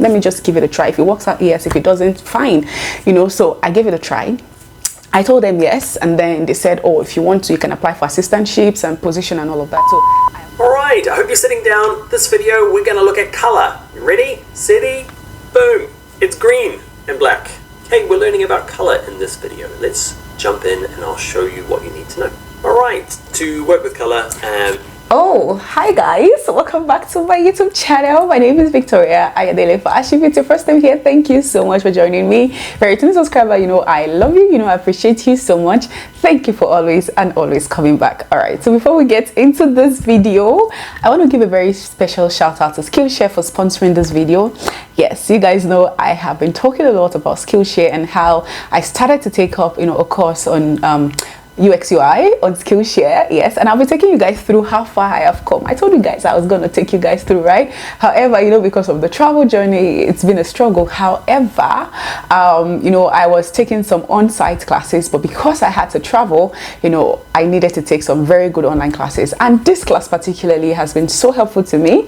let me just give it a try. If it works out, yes. If it doesn't, fine. You know, so I gave it a try. I told them yes, and then they said, oh, if you want to, you can apply for assistantships and position and all of that. So alright, I hope you're sitting down. This video, we're going to look at color. You ready? Steady? Boom! It's green and black. Hey, we're learning about color in this video. Let's jump in and I'll show you what you need to know. Alright, to work with color, oh, hi guys, welcome back to my YouTube channel. My name is Victoria Ayadele. If it's your first time here, thank you so much for joining me. If you're a returning subscriber, you know I love you, you know I appreciate you so much. Thank you for always coming back. All right, so before we get into this video, I want to give a very special shout out to Skillshare for sponsoring this video. Yes, you guys know I have been talking a lot about Skillshare and how I started to take up, you know, a course on UX UI on Skillshare. Yes, and I'll be taking you guys through how far I have come. I told you guys I was going to take you guys through, right? However, you know, because of the travel journey, it's been a struggle. However, you know, I was taking some on-site classes, but because I had to travel, you know, I needed to take some very good online classes, and this class particularly has been so helpful to me.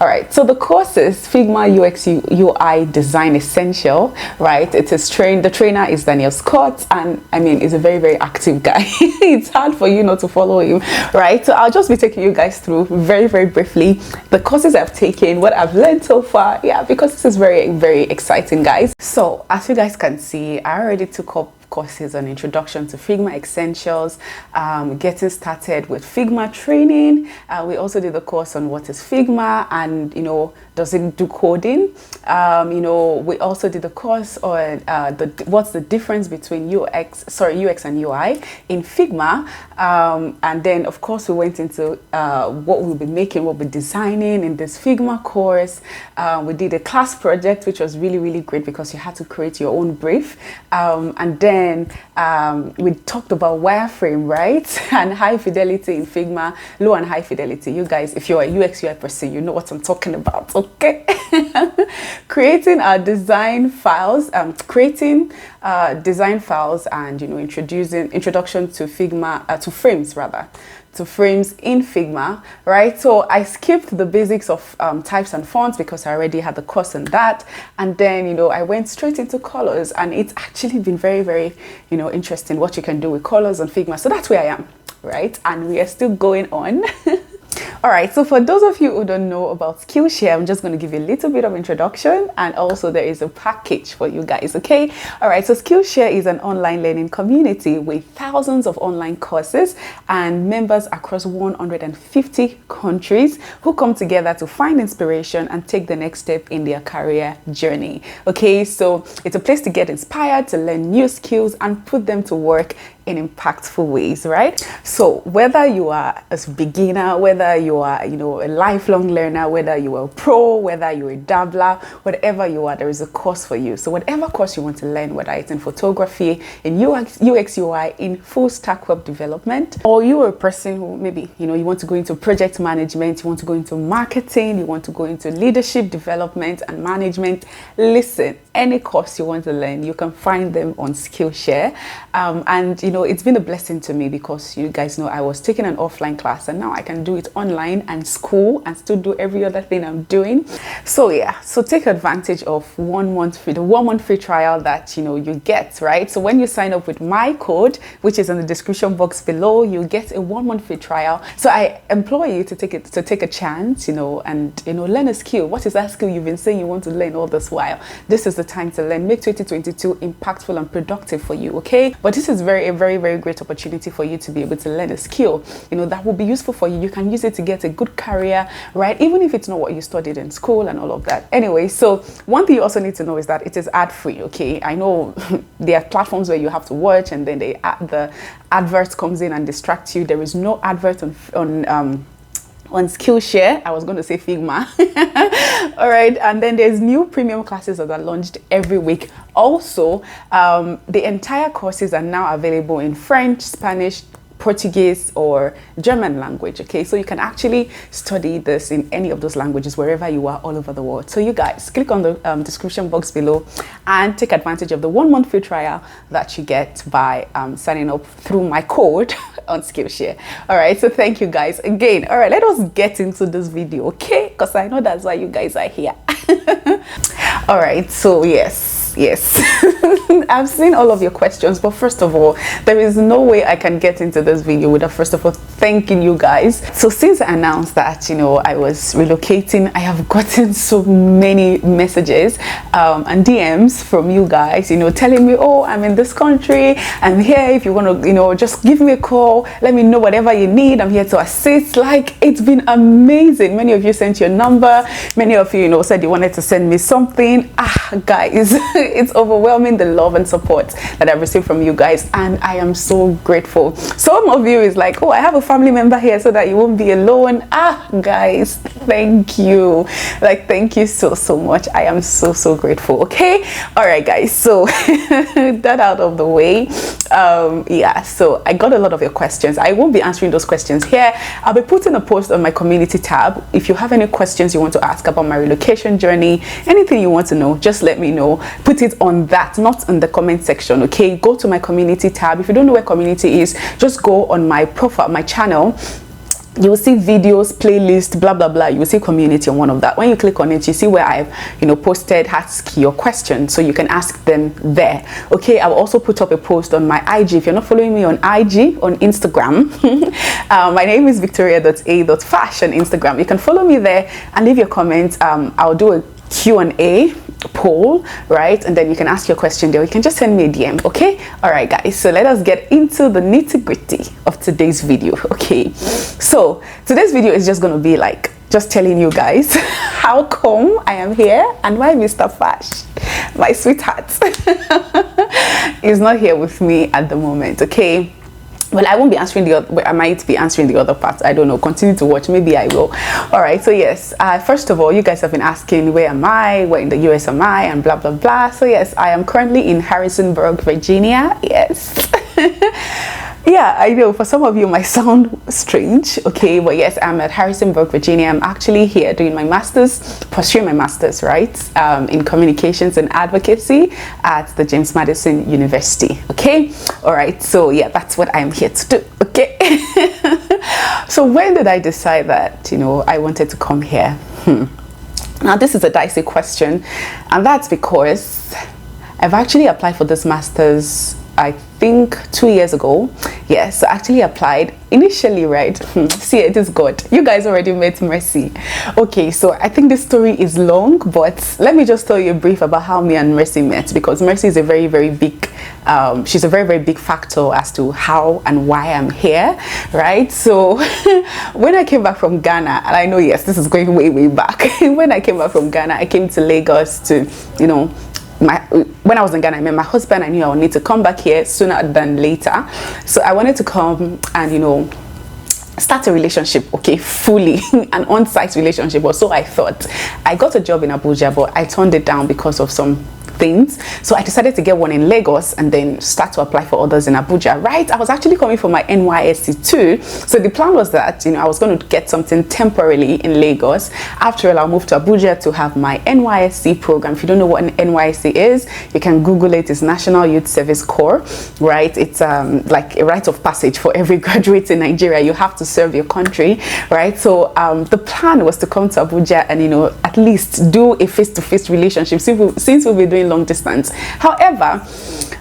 All right, so the course is Figma UX UI Design Essential, right? It is the trainer is Daniel Scott, and I mean, he's a very, very active guy. It's hard for you not to follow him, right? So I'll just be taking you guys through very, very briefly the courses I've taken, what I've learned so far. Yeah, because this is very, very exciting, guys. So as you guys can see, I already took up courses on introduction to Figma essentials, getting started with Figma training. We also did the course on what is Figma and, you know, does it do coding. You know, we also did the course on what's the difference between UX and UI in Figma. And then of course we went into what we'll be making, what we'll be designing in this Figma course. We did a class project, which was really, really great because you had to create your own brief. And then we talked about wireframe, right? And high fidelity in Figma, low and high fidelity. You guys, if you're a UX UI person, you know what I'm talking about, okay? Creating our design files, design files, and, you know, introduction to Figma, to frames rather. To frames in Figma, right? So I skipped the basics of types and fonts because I already had the course on that, and then, you know, I went straight into colors, and it's actually been very, very, you know, interesting what you can do with colors on Figma. So that's where I am, right? And we are still going on. All right, so for those of you who don't know about Skillshare, I'm just going to give you a little bit of introduction, and also there is a package for you guys, okay? All right, so Skillshare is an online learning community with thousands of online courses and members across 150 countries who come together to find inspiration and take the next step in their career journey. Okay, so it's a place to get inspired, to learn new skills and put them to work in impactful ways, right? So whether you are a beginner, whether you are, you know, a lifelong learner, whether you are a pro, whether you're a dabbler, whatever you are, there is a course for you. So whatever course you want to learn, whether it's in photography, in UX UI, in full stack web development, or you are a person who maybe, you know, you want to go into project management, you want to go into marketing, you want to go into leadership development and management, listen, any course you want to learn, you can find them on Skillshare. And, you know, it's been a blessing to me because you guys know I was taking an offline class, and now I can do it online and school and still do every other thing I'm doing. So yeah, so take advantage of 1 month free, the 1 month free trial that, you know, you get, right? So when you sign up with my code, which is in the description box below, you get a 1 month free trial. So I implore you to take a chance, you know, and, you know, learn a skill. What is that skill you've been saying you want to learn all this while? This is the time to learn. Make 2022 impactful and productive for you, okay? But this is a very, very great opportunity for you to be able to learn a skill, you know, that will be useful for you. You can use it to get a good career, right? Even if it's not what you studied in school and all of that. Anyway, so one thing you also need to know is that it is ad-free, okay? I know there are platforms where you have to watch and then the adverts comes in and distracts you. There is no advert on Skillshare. I was going to say Figma. All right, and then there's new premium classes that are launched every week. Also, the entire courses are now available in French, Spanish, Portuguese or German language, okay? So you can actually study this in any of those languages wherever you are all over the world. So you guys click on the description box below and take advantage of the 1 month free trial that you get by signing up through my code on Skillshare. All right, so thank you guys again. All right, let us get into this video, okay? Because I know that's why you guys are here. All right, so yes. I've seen all of your questions, but first of all, there is no way I can get into this video without first of all thanking you guys. So since I announced that, you know, I was relocating, I have gotten so many messages and DMs from you guys, you know, telling me, oh, I'm in this country, I'm here, if you want to, you know, just give me a call, let me know whatever you need, I'm here to assist. Like, it's been amazing. Many of you sent your number, many of you, you know, said you wanted to send me something. Guys, it's overwhelming, the love and support that I've received from you guys, and I am so grateful. Some of you is like, oh, I have a family member here so that you won't be alone. Guys, thank you. Like, thank you so much. I am so grateful. Okay, all right guys, so that out of the way, yeah, so I got a lot of your questions. I won't be answering those questions here. I'll be putting a post on my community tab. If you have any questions you want to ask about my relocation journey, anything you want to know, just let me know. Put it on that, not in the comment section. Okay, go to my community tab. If you don't know where community is, just go on my profile, my channel. You will see videos, playlist, blah blah blah. You will see community on one of that. When you click on it, you see where I've, you know, posted ask your questions, so you can ask them there. Okay, I will also put up a post on my IG. If you're not following me on IG, on Instagram, my name is victoria.a.fash on Instagram. You can follow me there and leave your comments. I'll do a Q&A poll, right, and then you can ask your question there. You can just send me a DM. Okay, all right guys, so let us get into the nitty-gritty of today's video. Okay, so today's video is just going to be like just telling you guys how come I am here and why Mr. Fash, my sweetheart, is not here with me at the moment. Okay, well, I won't be answering the other, I might be answering the other parts. I don't know. Continue to watch. Maybe I will. All right. So yes, first of all, you guys have been asking, where am I? Where in the US am I? And blah, blah, blah. So yes, I am currently in Harrisonburg, Virginia. Yes. Yeah, I know for some of you it might sound strange, okay, but yes, I'm at Harrisonburg, Virginia. I'm actually here doing my master's, pursuing my master's, right, in communications and advocacy at the James Madison University. Okay, all right, so yeah, that's what I'm here to do. Okay. So when did I decide that, you know, I wanted to come here? Now this is a dicey question, and that's because I've actually applied for this master's, I think 2 years ago. Yes, so I actually applied initially, right? See, it is God. You guys already met Mercy. Okay, so I think this story is long, but let me just tell you a brief about how me and Mercy met, because Mercy is a very big, she's a very big factor as to how and why I'm here, right? So when I came back from Ghana, and I know, yes, this is going way back. When I came back from Ghana, I came to Lagos to, you know, when I was in Ghana, I met my husband. I knew I would need to come back here sooner than later, so I wanted to come and, you know, start a relationship, okay, fully an on-site relationship, or so I thought. I got a job in Abuja, but I turned it down because of some things, so I decided to get one in Lagos and then start to apply for others in Abuja, right? I was actually coming for my NYSC too, so the plan was that, you know, I was going to get something temporarily in Lagos. After all, I'll move to Abuja to have my NYSC program. If you don't know what an NYSC is, you can Google it. It's National Youth Service Corps, right? It's like a rite of passage for every graduate in Nigeria. You have to serve your country, right? So the plan was to come to Abuja and, you know, at least do a face-to-face relationship, since we'll be doing long distance. However,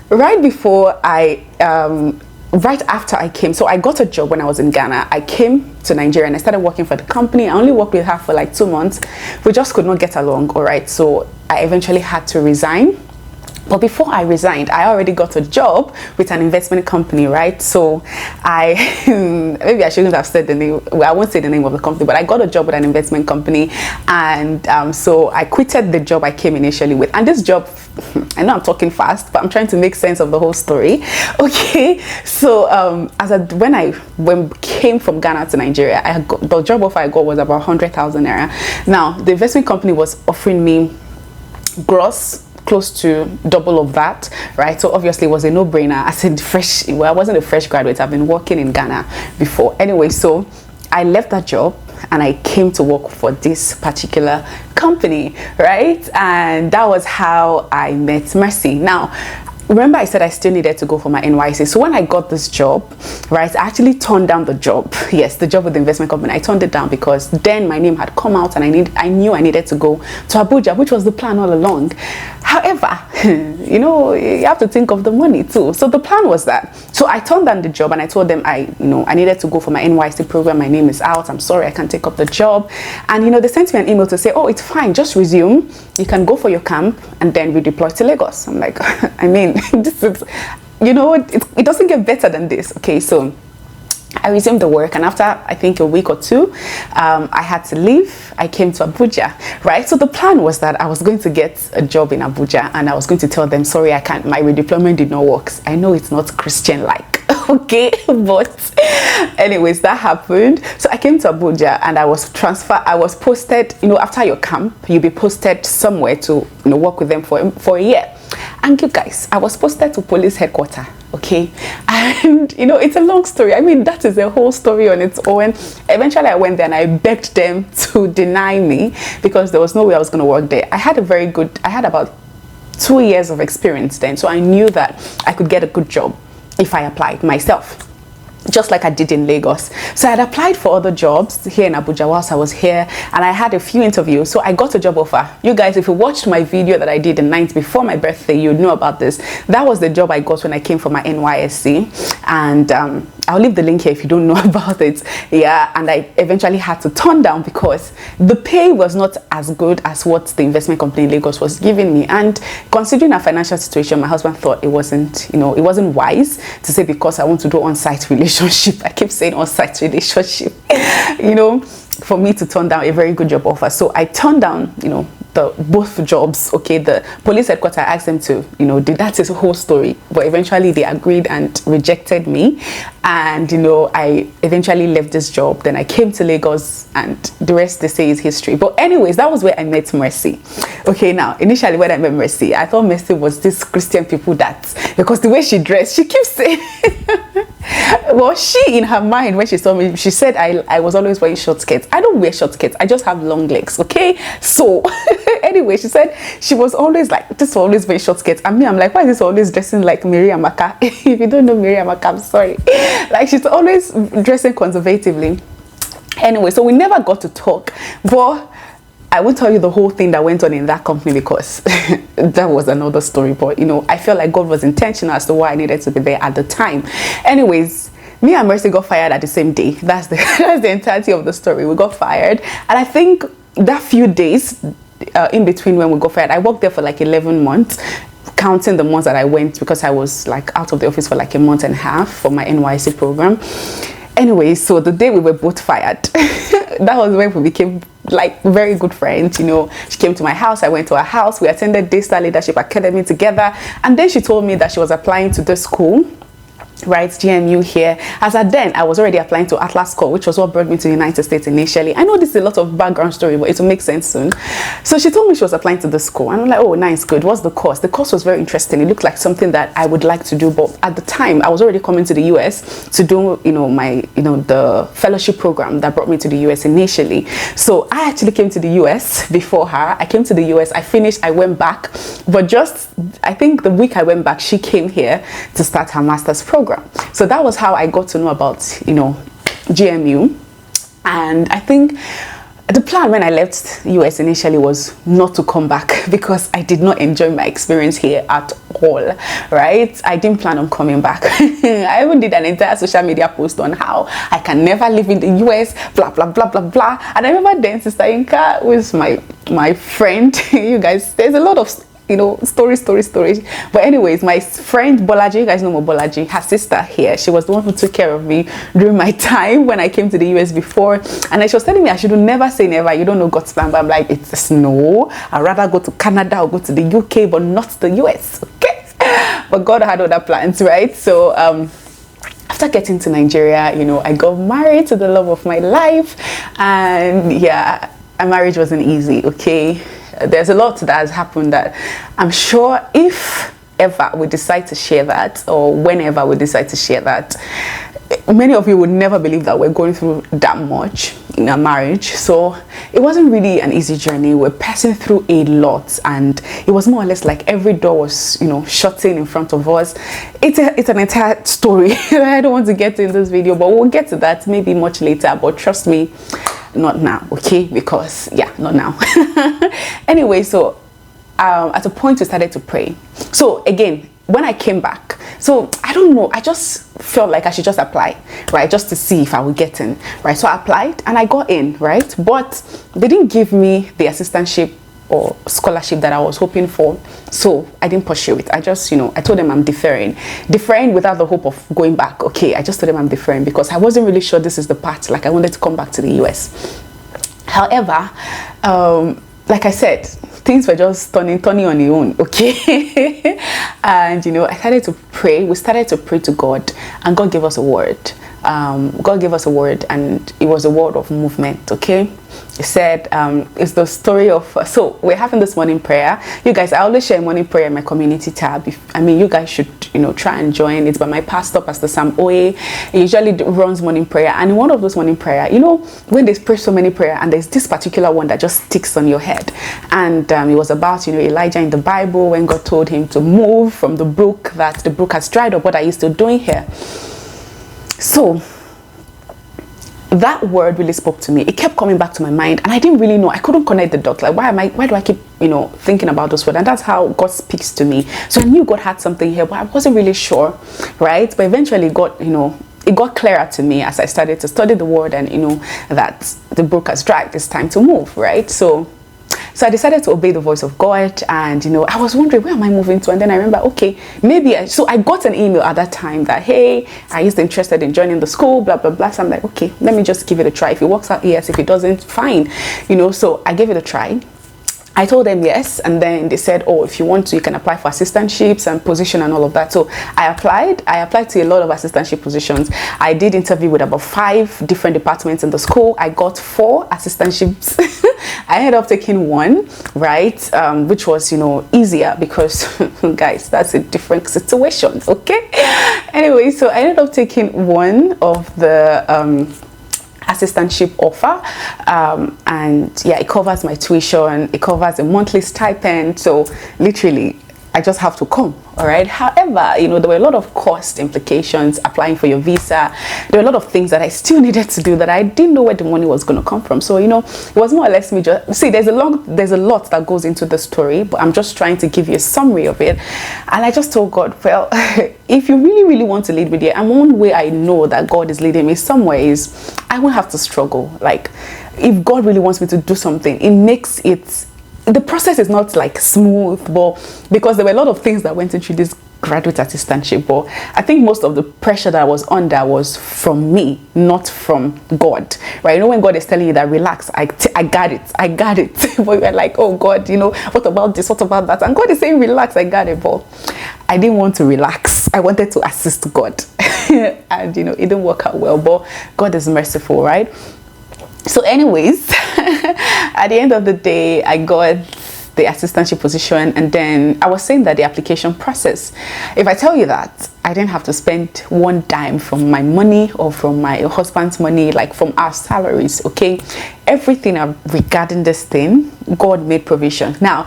right before right after I came, so I got a job when I was in Ghana. I came to Nigeria and I started working for the company. I only worked with her for like 2 months. We just could not get along, all right? So I eventually had to resign. But before I resigned, I already got a job with an investment company, right? So maybe I shouldn't have said the name. Well, I won't say the name of the company, but I got a job with an investment company. And so I quitted the job I came initially with. And this job, I know I'm talking fast, but I'm trying to make sense of the whole story. Okay, so when I came from Ghana to Nigeria, the job offer I got was about 100,000 naira. Now, the investment company was offering me gross close to double of that, right? So obviously it was a no-brainer. I said I wasn't a fresh graduate. I've been working in Ghana before. Anyway, so I left that job and I came to work for this particular company, right? And that was how I met Mercy. Now, remember I said I still needed to go for my NYC. So when I got this job, right, I actually turned down the job. Yes, the job with the investment company. I turned it down because then my name had come out and I knew I needed to go to Abuja, which was the plan all along. However, you know, you have to think of the money too. So the plan was that. So I turned down the job and I told them I needed to go for my NYC program. My name is out. I'm sorry, I can't take up the job. And you know, they sent me an email to say, oh, it's fine, just resume. You can go for your camp and then redeploy to Lagos. I'm like, I mean, this is, you know, it doesn't get better than this. Okay, so I resumed the work, and after I think a week or two, I had to leave. I came to Abuja, right? So the plan was that I was going to get a job in Abuja, and I was going to tell them, sorry, I can't, my redeployment did not work. I know it's not Christian-like, okay, but anyways, that happened. So I came to Abuja and I was transferred. I was posted, you know, after your camp, you'll be posted somewhere to, you know, work with them for a year. And you guys, I was posted to police headquarters, okay? And, you know, it's a long story. I mean, that is a whole story on its own. Eventually, I went there and I begged them to deny me because there was no way I was going to work there. I had about 2 years of experience then, so I knew that I could get a good job if I applied myself, just like I did in Lagos. So I had applied for other jobs here in Abuja whilst I was here, and I had a few interviews. So I got a job offer. You guys, if you watched my video that I did the night before my birthday, you'd know about this. That was the job I got when I came for my NYSC, and I'll leave the link here if you don't know about it. Yeah, and I eventually had to turn down because the pay was not as good as what the investment company in Lagos was giving me. And considering our financial situation, my husband thought it wasn't, you know, it wasn't wise to say because I want to do on-site relationship. I keep saying on-site relationship, you know, for me to turn down a very good job offer. So I turned down, you know, both jobs. Okay, the police headquarters, I asked them to, you know, that's his whole story, but eventually they agreed and rejected me. And you know, I eventually left this job. Then I came to Lagos, and the rest they say is history. But anyways, that was where I met Mercy. Okay, now initially when I met Mercy, I thought Mercy was this Christian people that, because the way she dressed, she keeps saying well, she in her mind, when she saw me, she said I was always wearing short skirts. I don't wear short skirts, I just have long legs. Okay, so anyway, she said she was always like, this always wearing short skirts. And me, I'm like, why is this always dressing like Miriam Maka? If you don't know Miriam Maka, I'm sorry. Like, she's always dressing conservatively. Anyway, so we never got to talk, but I won't tell you the whole thing that went on in that company because that was another story. But you know, I felt like God was intentional as to why I needed to be there at the time. Anyways, me and Mercy got fired at the same day. That's the entirety of the story. We got fired, and I think that few days in between when we got fired, I worked there for like 11 months, counting the months that I went, because I was like out of the office for like a month and a half for my NYC program. Anyway, so the day we were both fired, that was when we became like very good friends. You know, she came to my house, I went to her house, we attended Daystar Leadership Academy together, and then she told me that she was applying to the school, right, GMU here. As at then, I was already applying to Atlas School, which was what brought me to the United States initially. I know this is a lot of background story, but it will make sense soon. So she told me she was applying to the school, and I'm like, oh, nice, good. What's the course? The course was very interesting. It looked like something that I would like to do, but at the time, I was already coming to the US to do, you know, my, you know, the fellowship program that brought me to the US initially. So I actually came to the US before her. I came to the US, I finished, I went back, but just, I think the week I went back, she came here to start her master's program. So that was how I got to know about, you know, GMU. And I think the plan when I left US initially was not to come back because I did not enjoy my experience here at all, right? I didn't plan on coming back. I even did an entire social media post on how I can never live in the US, blah, blah, blah, blah, blah. And I remember then Sister Inka was my friend. You guys, there's a lot of, you know, stories. But anyways, my friend Bolaji, you guys know Bolaji, her sister here, she was the one who took care of me during my time when I came to the US before. And she was telling me I should never say never, you don't know God's plan. But I'm like, it's no, I'd rather go to Canada or go to the UK, but not the US, okay? But God had other plans, right? So after getting to Nigeria, you know, I got married to the love of my life. And yeah, our marriage wasn't easy, okay? There's a lot that has happened that I'm sure if ever we decide to share that, or whenever we decide to share that, many of you would never believe that we're going through that much in a marriage. So it wasn't really an easy journey. We're passing through a lot, and it was more or less like every door was, you know, shutting in front of us. It's an entire story I don't want to get to in this video, but we'll get to that maybe much later. But trust me, not now, okay? Because yeah, not now. Anyway, so at a point we started to pray. So again, when I came back, so I don't know, I just felt like I should just apply, right, just to see if I would get in, right? So I applied and I got in, right? But they didn't give me the assistantship or scholarship that I was hoping for, so I didn't pursue it. I just, you know, I told them I'm deferring without the hope of going back. Okay, I just told them I'm deferring because I wasn't really sure this is the path. Like, I wanted to come back to the US. However, like I said, things were just turning on their own, okay? And, you know, I started to pray. We started to pray to God, and God gave us a word. God gave us a word, and it was a word of movement, okay? He said, it's the story of, so we're having this morning prayer. You guys, I always share morning prayer in my community tab. I mean, you guys should, you know, try and join. It's by my pastor, Pastor Sam Oye. He usually runs morning prayer. And in one of those morning prayer, you know, when they pray so many prayer, and there's this particular one that just sticks on your head. And it was about, you know, Elijah in the Bible, when God told him to move from the brook, that the brook has dried up. What are you still doing here? So that word really spoke to me. It kept coming back to my mind, and I didn't really know. I couldn't connect the dots. Like, why do I keep, you know, thinking about this word? And that's how God speaks to me. So I knew God had something here, but I wasn't really sure, right? But eventually God, you know, it got clearer to me as I started to study the word, and, you know, that the brook has dried. It's time to move, right? So I decided to obey the voice of God, and, you know, I was wondering, where am I moving to? And then I remember, okay, maybe so I got an email at that time that, hey, are you interested in joining the school, blah blah blah. So I'm like, okay, let me just give it a try. If it works out, yes. If it doesn't, fine, you know. So I gave it a try. I told them yes, and then they said, oh, if you want to, you can apply for assistantships and position and all of that. So I applied to a lot of assistantship positions. I did interview with about 5 different departments in the school. I got 4 assistantships. I ended up taking 1, right, which was, you know, easier because guys, that's a different situation, okay? Anyway, so I ended up taking 1 of the assistantship offer, and yeah, it covers my tuition, it covers a monthly stipend, so literally I just have to come, all right? However, you know, there were a lot of cost implications applying for your visa. There were a lot of things that I still needed to do that I didn't know where the money was going to come from. So, you know, it was more or less me just, see, there's a lot that goes into the story, but I'm just trying to give you a summary of it. And I just told God, well, if you really, really want to lead me there, and one way I know that God is leading me somewhere is I won't have to struggle. Like, if God really wants me to do something, it makes it, the process is not like smooth, but because there were a lot of things that went into this graduate assistantship, but I think most of the pressure that I was under was from me, not from God, right? You know, when God is telling you that relax, I got it, but you're like, oh God, you know, what about this, what about that? And God is saying relax, I got it, but I didn't want to relax. I wanted to assist God. And, you know, it didn't work out well, but God is merciful, right? So anyways, at the end of the day, I got the assistantship position, and then I was saying that the application process, if I tell you that I didn't have to spend 1 dime from my money or from my husband's money, like from our salaries, okay, everything regarding this thing, God made provision. Now,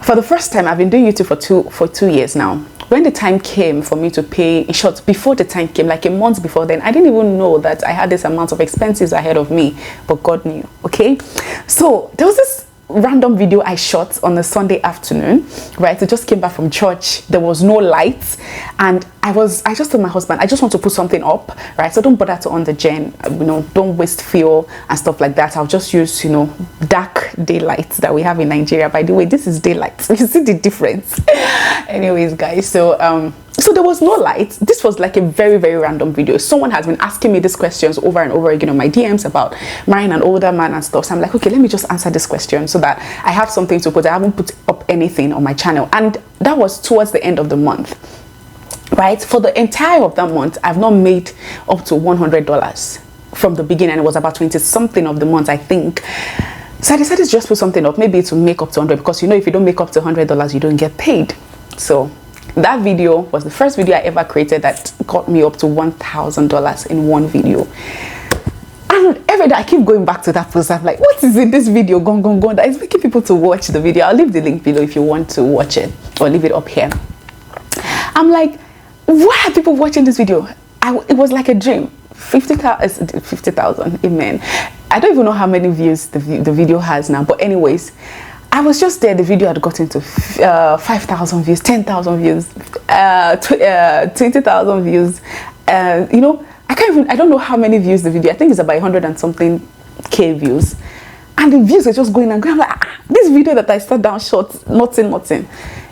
for the first time, I've been doing YouTube for 2 years now. When the time came for me to pay, in short, before the time came, like a month before then, I didn't even know that I had this amount of expenses ahead of me, but God knew, okay? So there was this random video I shot on a Sunday afternoon, right? I just came back from church. There was no lights, and I just told my husband, I just want to put something up, right? So don't bother to on the gen, you know, don't waste fuel and stuff like that. I'll just use, you know, dark daylight that we have in Nigeria. By the way, this is daylight. You see the difference. Anyways, guys, so there was no light. This was like a very, very random video. Someone has been asking me these questions over and over again on my DMs about marrying an older man and stuff. So I'm like, okay, let me just answer this question so that I have something to put. I haven't put up anything on my channel. And that was towards the end of the month, right? For the entire of that month, I've not made up to $100 from the beginning. It was about 20 something of the month, I think. So I decided to just put something up, maybe to make up to 100, because, you know, if you don't make up to $100, you don't get paid. So That video was the first video I ever created that got me up to $1,000 in one video. And every day I keep going back to that post. I'm like, what is in this video? Gone that is making people to watch the video. I'll leave the link below if you want to watch it, or leave it up here. I'm like, why are people watching this video? It was like a dream. 50,000, amen. I don't even know how many views the video has now, but anyways, I was just there. The video had gotten to 5,000 views, 10,000 views, 20,000 views. You know, I don't know how many views the video. I think it's about 100 and something K views, and the views are just going and going. I'm like, this video that I sat down short, nothing.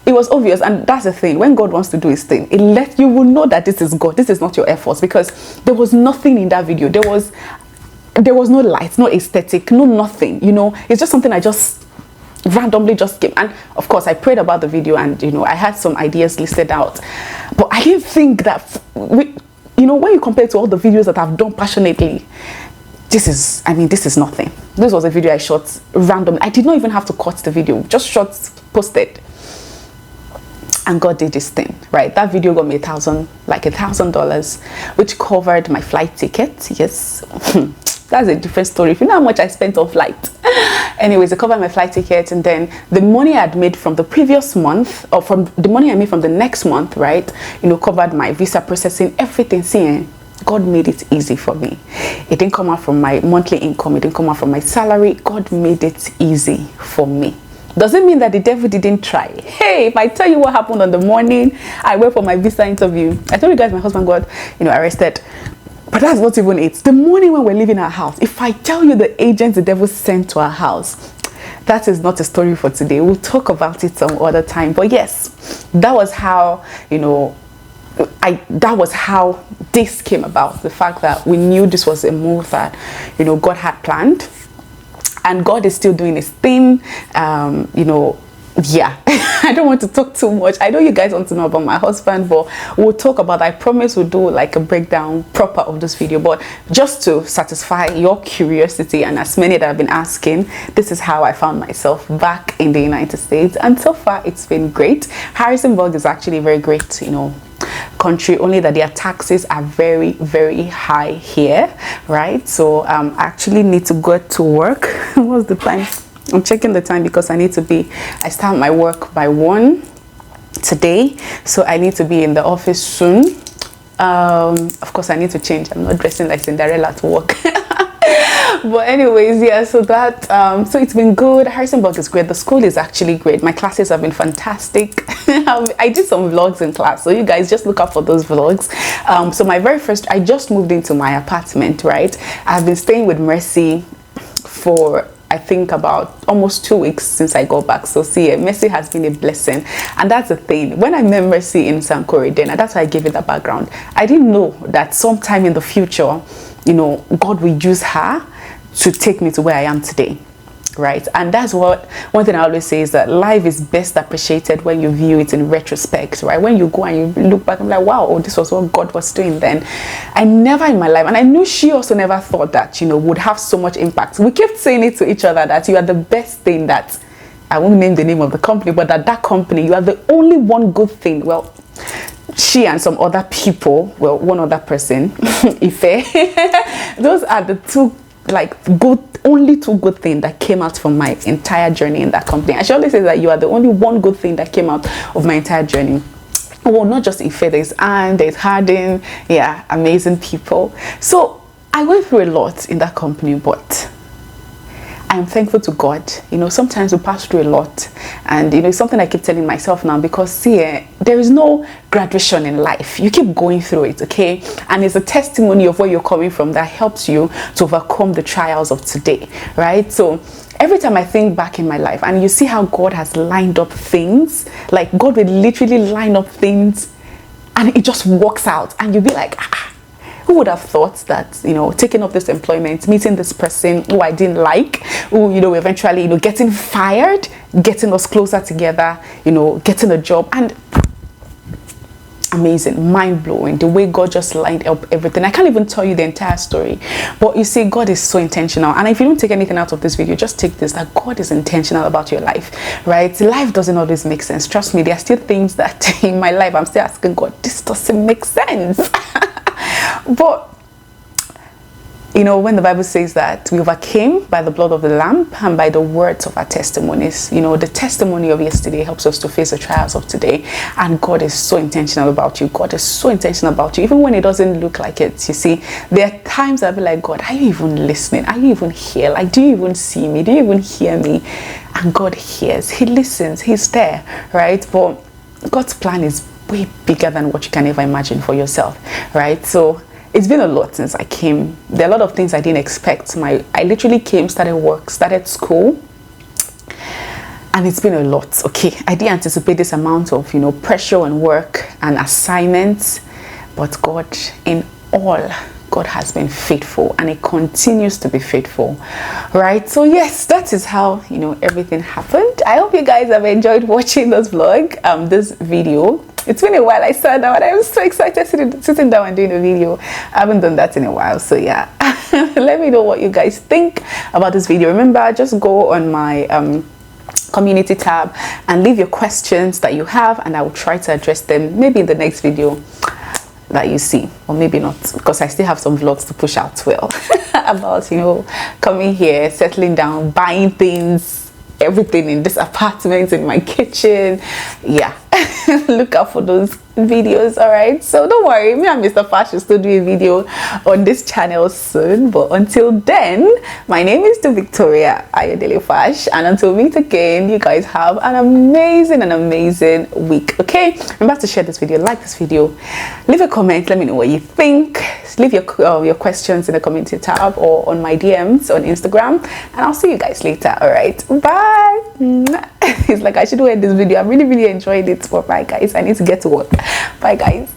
It was obvious, and that's the thing. When God wants to do his thing, you will know that this is God. This is not your efforts, because there was nothing in that video. There was no light, no aesthetic, no nothing. You know, it's just something I just randomly just came. And of course, I prayed about the video, and you know, I had some ideas listed out, but I didn't think that you know, when you compare it to all the videos that I've done passionately, this is nothing. This was a video I shot randomly. I did not even have to cut the video, just shot, posted. And God did this thing, right? That video got me $1,000, which covered my flight ticket. Yes, that's a different story. If you know how much I spent on flight. Anyways, it covered my flight ticket, and then the money I had made from the previous month, or from the money I made from the next month, right? You know, covered my visa processing, everything. See, God made it easy for me. It didn't come out from my monthly income. It didn't come out from my salary. God made it easy for me. Doesn't mean that the devil didn't try. Hey, if I tell you what happened on the morning I went for my visa interview, I told you guys my husband got, you know, arrested. But that's not even it. The morning when we're leaving our house, if I tell you the agents the devil sent to our house, that is not a story for today. We'll talk about it some other time. But yes, that was how, you know, that was how this came about. The fact that we knew this was a move that, you know, God had planned. And God is still doing his thing. You know, yeah. I don't want to talk too much. I know you guys want to know about my husband, but we'll talk about that. I promise we'll do like a breakdown proper of this video. But just to satisfy your curiosity, and as many that have been asking, this is how I found myself back in the United States. And so far, it's been great. Harrisonburg is actually very great, you know, country, only that their taxes are very, very high here, right? So I actually need to go to work. What's the time? I'm checking the time because I start my work by 1 today, so I need to be in the office soon. Of course, I need to change. I'm not dressing like Cinderella to work. But anyways, yeah, so that so it's been good. Harrisonburg is great. The school is actually great. My classes have been fantastic. I did some vlogs in class, so you guys just look up for those vlogs. So my very first, I just moved into my apartment, right? I've been staying with Mercy for, I think, about almost 2 weeks since I got back. So see, Mercy has been a blessing. And that's the thing. When I met Mercy in Sankore, then that's why I gave it that background. I didn't know that sometime in the future, you know, God will use her to take me to where I am today, right? And that's what one thing I always say is that life is best appreciated when you view it in retrospect, right? When you go and you look back, I'm like, wow, oh, this was what God was doing then. I never in my life, and I knew she also never thought that, you know, would have so much impact. We kept saying it to each other that you are the best thing that, I won't name the name of the company, but that company, you are the only one good thing. Well, she and some other people, well, one other person, Ife, those are the two, like, only two good things that came out from my entire journey in that company. I should always say that you are the only one good thing that came out of my entire journey. Well, not just Ife, there's Anne, there's Hardin, yeah, amazing people. So I went through a lot in that company, but I'm thankful to God. You know, sometimes we pass through a lot, and you know, it's something I keep telling myself now, because see, there is no graduation in life. You keep going through it, okay? And it's a testimony of where you're coming from that helps you to overcome the trials of today, right? So every time I think back in my life and you see how God has lined up things, like God will literally line up things and it just works out, and you'll be like, who would have thought that, you know, taking up this employment, meeting this person who I didn't like, who, you know, eventually, you know, getting fired, getting us closer together, you know, getting a job. And amazing, mind-blowing, the way God just lined up everything. I can't even tell you the entire story, but you see, God is so intentional. And if you don't take anything out of this video, just take this, that God is intentional about your life, right? Life doesn't always make sense. Trust me, there are still things that in my life I'm still asking God, this doesn't make sense. But you know, when the Bible says that we overcame by the blood of the Lamb and by the words of our testimonies, you know, the testimony of yesterday helps us to face the trials of today. And God is so intentional about you. God is so intentional about you, even when it doesn't look like it. You see, there are times I'll be like, God, are you even listening? Are you even here? Like, do you even see me? Do you even hear me? And God hears. He listens. He's there, right? But God's plan is way bigger than what you can ever imagine for yourself, right? So it's been a lot since I came. There are a lot of things I didn't expect. I literally came, started work, started school, and it's been a lot. Okay, I didn't anticipate this amount of, you know, pressure and work and assignments, but God, in all, God has been faithful, and it continues to be faithful, right? So yes, that is how, you know, everything happened. I hope you guys have enjoyed watching this vlog, this video. It's been a while. I sat down and I was so excited sitting down and doing a video. I haven't done that in a while, so yeah. Let me know what you guys think about this video. Remember, just go on my community tab and leave your questions that you have, and I will try to address them maybe in the next video that you see, or maybe not, because I still have some vlogs to push out well about, you know, coming here, settling down, buying things, everything in this apartment, in my kitchen. Yeah. Look out for those videos. All right, so don't worry, me and Mr. Fash will still do a video on this channel soon, but until then, my name is Victoria Ayodele Fash, and until we meet again, you guys have an amazing week. Okay, remember to share this video, like this video, leave a comment, let me know what you think, leave your questions in the community tab or on my DMs on Instagram, and I'll see you guys later. All right, bye. It's like I should end this video. I'm really enjoying it, but bye guys, I need to get to work. Bye guys.